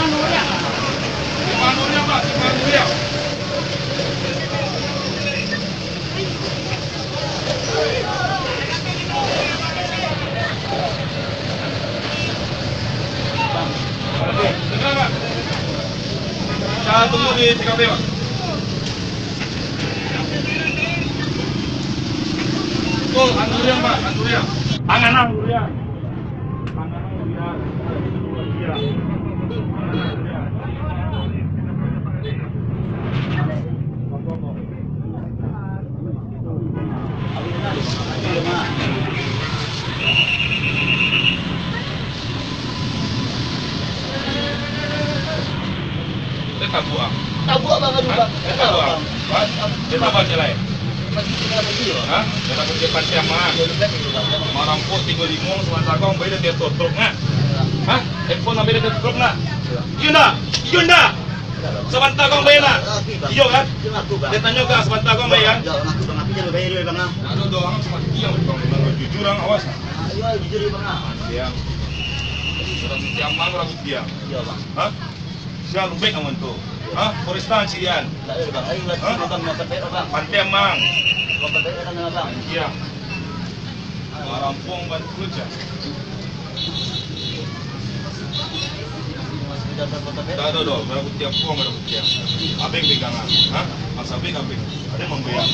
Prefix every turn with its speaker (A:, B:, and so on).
A: Simpang Nuril.
B: Simpang Nuril, Pak, Simpang Nuril. Dengar, Pak. Saya tunggu di TKP, Pak. Betul, Andurian, Pak, Andurian. Anganang, Andurian. Anganang, Andurian. Iya. Tabuang.
C: Tabuang bang, aduh bang.
B: Tabuang. Dia tambah jelek.
C: Masih tinggal begini bang.
B: Hah? Dia takut dia pancam mah. Marampo 35 sementara kau beda dia tutup nak. Hah? Handphone ambil dia tutup nak. Yunda, Yunda. Sebentar kau bayar nak. Iyo kan? Dia tanya kau sebentar kau bayar.
C: Jauh ngaku bang, aku jangan bayar dulu bang.
B: Ada doang cuma diam bang. Jujur ang awas.
C: Ayo jujur bang.
B: Diam. Orang diam bang, orang diam.
C: Iya bang.
B: Hah? Siapa lembek aman tu? Hah? Forestan Cirian.
C: Tak ada bang, ayo lagi bang, mau sampai bang.
B: Pantem mang.
C: Mau sampai kan bang.
B: Iya. Rampung bantu kerja. Tak ada dong, berapa tiap puang berapa tiap. Abeng pegangan, hah? Mas abeng abeng. Ada membayar.